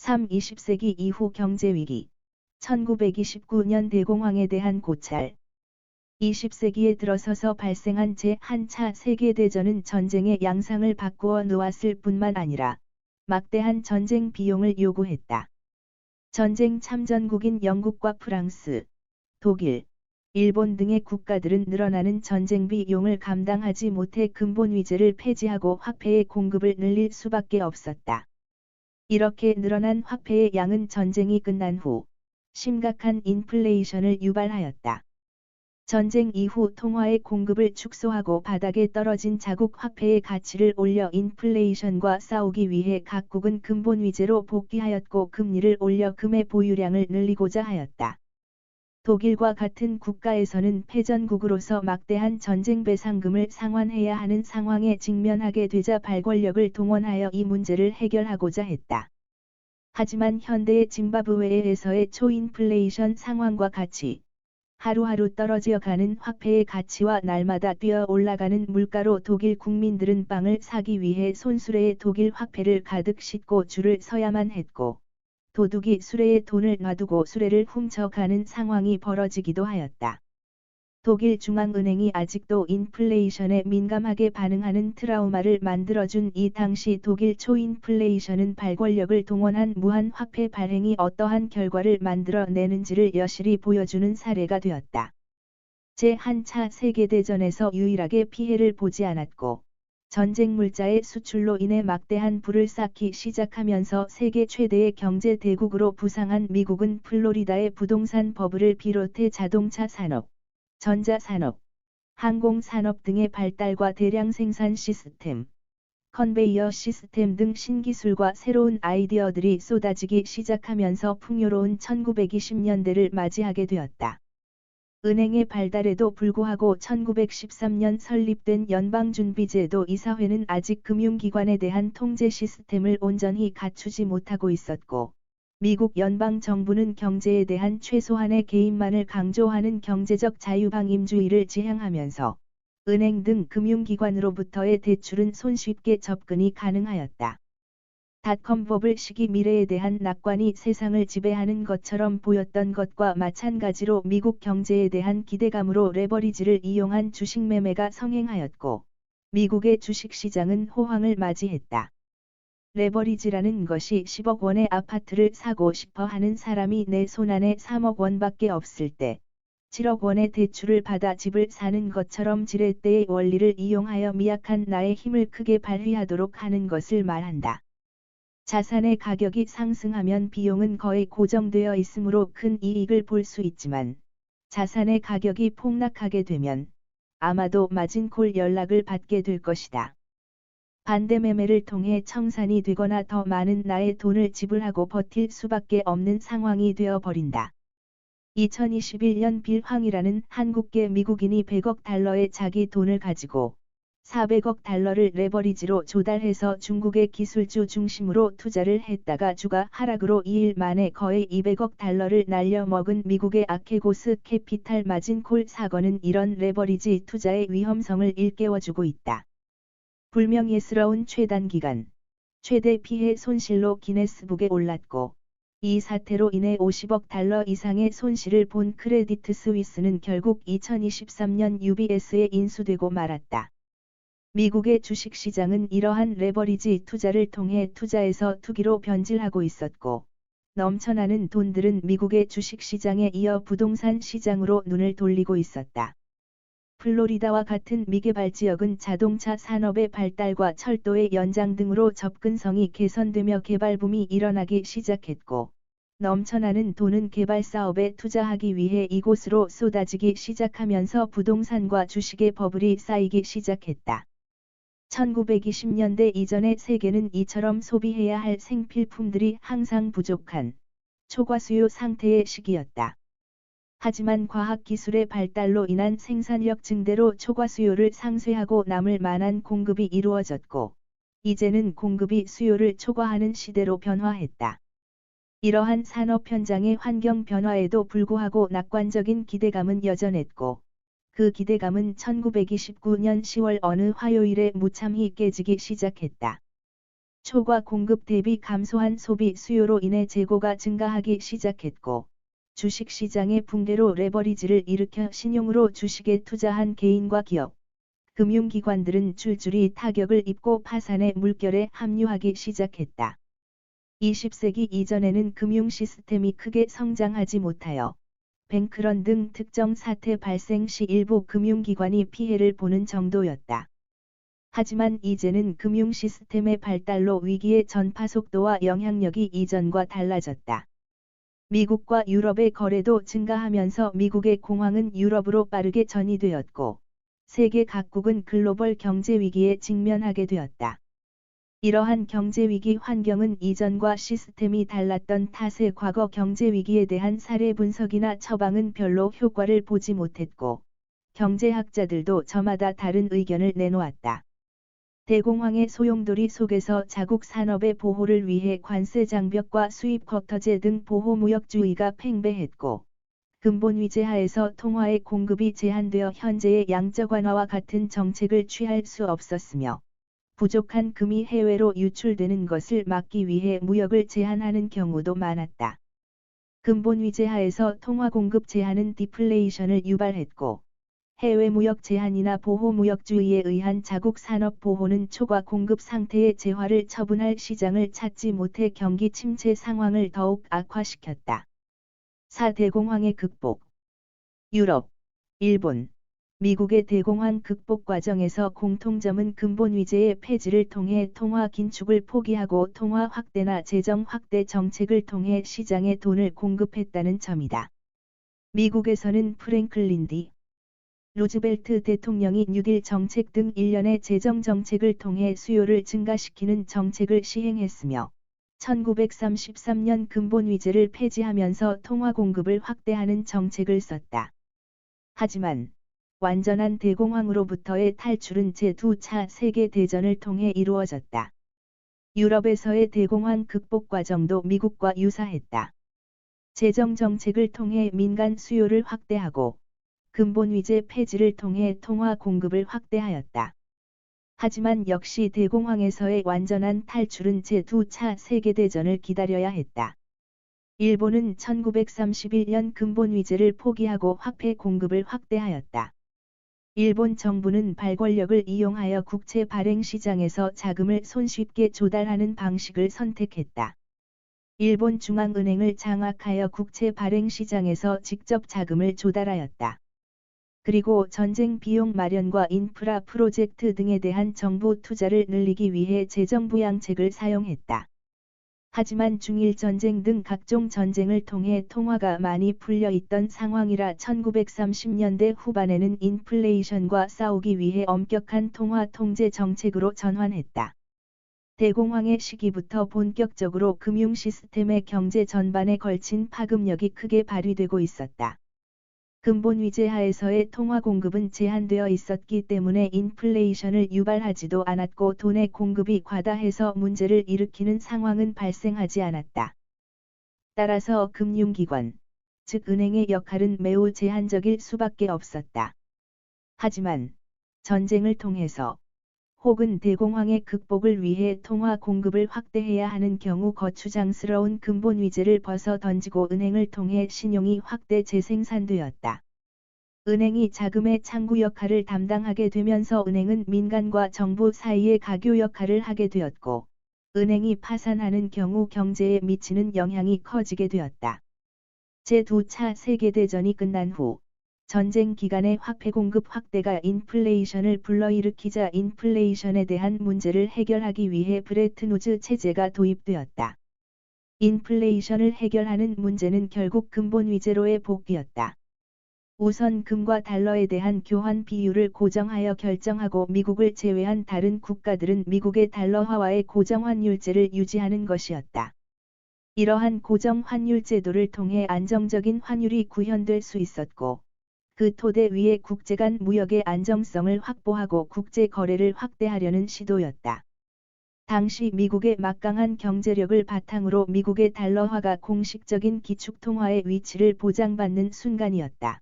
20세기 이후 경제위기, 1929년 대공황에 대한 고찰. 20세기에 들어서서 발생한 제1차 세계대전은 전쟁의 양상을 바꾸어 놓았을 뿐만 아니라 막대한 전쟁 비용을 요구했다. 전쟁 참전국인 영국과 프랑스, 독일, 일본 등의 국가들은 늘어나는 전쟁 비용을 감당하지 못해 근본 위제를 폐지하고 화폐의 공급을 늘릴 수밖에 없었다. 이렇게 늘어난 화폐의 양은 전쟁이 끝난 후 심각한 인플레이션을 유발하였다. 전쟁 이후 통화의 공급을 축소하고 바닥에 떨어진 자국 화폐의 가치를 올려 인플레이션과 싸우기 위해 각국은 근본 위제로 복귀하였고 금리를 올려 금의 보유량을 늘리고자 하였다. 독일과 같은 국가에서는 패전국으로서 막대한 전쟁 배상금을 상환해야 하는 상황에 직면하게 되자 발권력을 동원하여 이 문제를 해결하고자 했다. 하지만 현대의 짐바브웨에서의 초인플레이션 상황과 같이 하루하루 떨어져 가는 화폐의 가치와 날마다 뛰어 올라가는 물가로 독일 국민들은 빵을 사기 위해 손수레에 독일 화폐를 가득 싣고 줄을 서야만 했고, 도둑이 수레에 돈을 놔두고 수레를 훔쳐가는 상황이 벌어지기도 하였다. 독일 중앙은행이 아직도 인플레이션에 민감하게 반응하는 트라우마를 만들어준 이 당시 독일 초인플레이션은 발권력을 동원한 무한 화폐 발행이 어떠한 결과를 만들어내는지를 여실히 보여주는 사례가 되었다. 제1차 세계대전에서 유일하게 피해를 보지 않았고, 전쟁 물자의 수출로 인해 막대한 부를 쌓기 시작하면서 세계 최대의 경제 대국으로 부상한 미국은 플로리다의 부동산 버블을 비롯해 자동차 산업, 전자산업, 항공산업 등의 발달과 대량 생산 시스템, 컨베이어 시스템 등 신기술과 새로운 아이디어들이 쏟아지기 시작하면서 풍요로운 1920년대를 맞이하게 되었다. 은행의 발달에도 불구하고 1913년 설립된 연방준비제도 이사회는 아직 금융기관에 대한 통제 시스템을 온전히 갖추지 못하고 있었고, 미국 연방정부는 경제에 대한 최소한의 개입만을 강조하는 경제적 자유방임주의를 지향하면서 은행 등 금융기관으로부터의 대출은 손쉽게 접근이 가능하였다. 닷컴 버블 시기 미래에 대한 낙관이 세상을 지배하는 것처럼 보였던 것과 마찬가지로 미국 경제에 대한 기대감으로 레버리지를 이용한 주식 매매가 성행하였고, 미국의 주식시장은 호황을 맞이했다. 레버리지라는 것이 10억 원의 아파트를 사고 싶어 하는 사람이 내 손안에 3억 원밖에 없을 때 7억 원의 대출을 받아 집을 사는 것처럼 지렛대의 원리를 이용하여 미약한 나의 힘을 크게 발휘하도록 하는 것을 말한다. 자산의 가격이 상승하면 비용은 거의 고정되어 있으므로 큰 이익을 볼 수 있지만, 자산의 가격이 폭락하게 되면 아마도 마진콜 연락을 받게 될 것이다. 반대 매매를 통해 청산이 되거나 더 많은 나의 돈을 지불하고 버틸 수밖에 없는 상황이 되어 버린다. 2021년 빌 황이라는 한국계 미국인이 100억 달러의 자기 돈을 가지고 400억 달러를 레버리지로 조달해서 중국의 기술주 중심으로 투자를 했다가 주가 하락으로 2일 만에 거의 200억 달러를 날려먹은 미국의 아케고스 캐피탈 마진콜 사건은 이런 레버리지 투자의 위험성을 일깨워주고 있다. 불명예스러운 최단기간, 최대 피해 손실로 기네스북에 올랐고, 이 사태로 인해 50억 달러 이상의 손실을 본 크레디트 스위스는 결국 2023년 UBS에 인수되고 말았다. 미국의 주식시장은 이러한 레버리지 투자를 통해 투자에서 투기로 변질하고 있었고, 넘쳐나는 돈들은 미국의 주식시장에 이어 부동산 시장으로 눈을 돌리고 있었다. 플로리다와 같은 미개발 지역은 자동차 산업의 발달과 철도의 연장 등으로 접근성이 개선되며 개발붐이 일어나기 시작했고, 넘쳐나는 돈은 개발 사업에 투자하기 위해 이곳으로 쏟아지기 시작하면서 부동산과 주식의 버블이 쌓이기 시작했다. 1920년대 이전의 세계는 이처럼 소비해야 할 생필품들이 항상 부족한 초과수요 상태의 시기였다. 하지만 과학기술의 발달로 인한 생산력 증대로 초과수요를 상쇄하고 남을 만한 공급이 이루어졌고, 이제는 공급이 수요를 초과하는 시대로 변화했다. 이러한 산업 현장의 환경 변화에도 불구하고 낙관적인 기대감은 여전했고, 그 기대감은 1929년 10월 어느 화요일에 무참히 깨지기 시작했다. 초과 공급 대비 감소한 소비 수요로 인해 재고가 증가하기 시작했고, 주식시장의 붕괴로 레버리지를 일으켜 신용으로 주식에 투자한 개인과 기업, 금융기관들은 줄줄이 타격을 입고 파산의 물결에 합류하기 시작했다. 20세기 이전에는 금융 시스템이 크게 성장하지 못하여 뱅크런 등 특정 사태 발생 시 일부 금융기관이 피해를 보는 정도였다. 하지만 이제는 금융 시스템의 발달로 위기의 전파 속도와 영향력이 이전과 달라졌다. 미국과 유럽의 거래도 증가하면서 미국의 공황은 유럽으로 빠르게 전이되었고, 세계 각국은 글로벌 경제 위기에 직면하게 되었다. 이러한 경제 위기 환경은 이전과 시스템이 달랐던 탓에 과거 경제 위기에 대한 사례 분석이나 처방은 별로 효과를 보지 못했고, 경제학자들도 저마다 다른 의견을 내놓았다. 대공황의 소용돌이 속에서 자국 산업의 보호를 위해 관세 장벽과 수입 쿼터제 등 보호무역주의가 팽배했고, 근본 위제 하에서 통화의 공급이 제한되어 현재의 양적 완화와 같은 정책을 취할 수 없었으며, 부족한 금이 해외로 유출되는 것을 막기 위해 무역을 제한하는 경우도 많았다. 근본 위제 하에서 통화 공급 제한은 디플레이션을 유발했고, 해외 무역 제한이나 보호무역주의에 의한 자국 산업 보호는 초과 공급 상태의 재화를 처분할 시장을 찾지 못해 경기 침체 상황을 더욱 악화시켰다. 4대공황의 극복. 유럽, 일본, 미국의 대공황 극복 과정에서 공통점은 근본 위제의 폐지를 통해 통화 긴축을 포기하고 통화 확대나 재정 확대 정책을 통해 시장에 돈을 공급했다는 점이다. 미국에서는 프랭클린 디. 루즈벨트 대통령이 뉴딜 정책 등 일련의 재정 정책을 통해 수요를 증가시키는 정책을 시행했으며, 1933년 근본 위제를 폐지하면서 통화 공급을 확대하는 정책을 썼다. 하지만 완전한 대공황으로부터의 탈출은 제2차 세계대전을 통해 이루어졌다. 유럽에서의 대공황 극복 과정도 미국과 유사했다. 재정 정책을 통해 민간 수요를 확대하고, 근본 위제 폐지를 통해 통화 공급을 확대하였다. 하지만 역시 대공황에서의 완전한 탈출은 제2차 세계대전을 기다려야 했다. 일본은 1931년 근본 위제를 포기하고 화폐 공급을 확대하였다. 일본 정부는 발권력을 이용하여 국채 발행 시장에서 자금을 손쉽게 조달하는 방식을 선택했다. 일본 중앙은행을 장악하여 국채 발행 시장에서 직접 자금을 조달하였다. 그리고 전쟁 비용 마련과 인프라 프로젝트 등에 대한 정부 투자를 늘리기 위해 재정부양책을 사용했다. 하지만 중일 전쟁 등 각종 전쟁을 통해 통화가 많이 풀려 있던 상황이라 1930년대 후반에는 인플레이션과 싸우기 위해 엄격한 통화 통제 정책으로 전환했다. 대공황의 시기부터 본격적으로 금융 시스템의 경제 전반에 걸친 파급력이 크게 발휘되고 있었다. 근본 위제 하에서의 통화 공급은 제한되어 있었기 때문에 인플레이션을 유발하지도 않았고 돈의 공급이 과다해서 문제를 일으키는 상황은 발생하지 않았다. 따라서 금융기관, 즉 은행의 역할은 매우 제한적일 수밖에 없었다. 하지만 전쟁을 통해서 혹은 대공황의 극복을 위해 통화 공급을 확대해야 하는 경우 거추장스러운 근본 위제를 벗어 던지고 은행을 통해 신용이 확대 재생산되었다. 은행이 자금의 창구 역할을 담당하게 되면서 은행은 민간과 정부 사이의 가교 역할을 하게 되었고, 은행이 파산하는 경우 경제에 미치는 영향이 커지게 되었다. 제2차 세계대전이 끝난 후, 전쟁 기간의 화폐 공급 확대가 인플레이션을 불러일으키자 인플레이션에 대한 문제를 해결하기 위해 브레튼-우즈 체제가 도입되었다. 인플레이션을 해결하는 문제는 결국 근본 위제로의 복귀였다. 우선 금과 달러에 대한 교환 비율을 고정하여 결정하고 미국을 제외한 다른 국가들은 미국의 달러화와의 고정환율제를 유지하는 것이었다. 이러한 고정환율 제도를 통해 안정적인 환율이 구현될 수 있었고, 그 토대 위에 국제 간 무역의 안정성을 확보하고 국제 거래를 확대하려는 시도였다. 당시 미국의 막강한 경제력을 바탕으로 미국의 달러화가 공식적인 기축통화의 위치를 보장받는 순간이었다.